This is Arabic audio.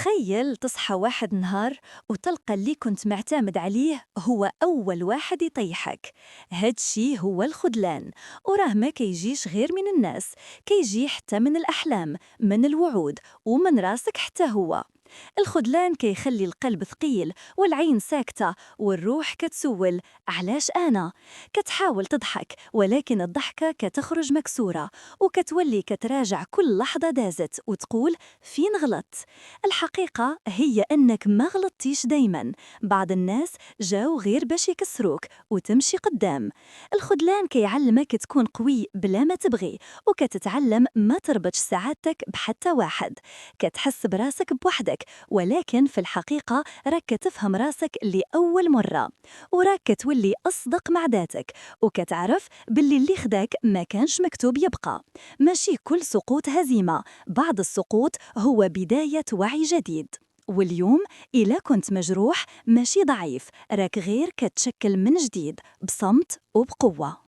تخيل تصحى واحد نهار وتلقى اللي كنت معتمد عليه هو أول واحد يطيحك. هادشي هو الخذلان، وراه ما كيجيش غير من الناس، كيجي حتى من الأحلام، من الوعود، ومن راسك حتى هو. الخذلان كيخلي القلب ثقيل والعين ساكتة والروح كتسول علاش أنا؟ كتحاول تضحك ولكن الضحكة كتخرج مكسورة، وكتولي كتراجع كل لحظة دازت وتقول فين غلط؟ الحقيقة هي أنك ما غلطتيش دايما، بعض الناس جاو غير باش يكسروك وتمشي قدام. الخذلان كيعلمك تكون قوي بلا ما تبغي، وكتتعلم ما تربطش سعادتك بحتى واحد. كتحس براسك بوحدك، ولكن في الحقيقة راك كتفهم راسك لأول مرة، وراك كتولي أصدق مع ذاتك، وكتعرف باللي اللي خداك ما كانش مكتوب يبقى. ماشي كل سقوط هزيمة، بعض السقوط هو بداية وعي جديد. واليوم إلا كنت مجروح ماشي ضعيف، راك غير كتشكل من جديد بصمت وبقوة.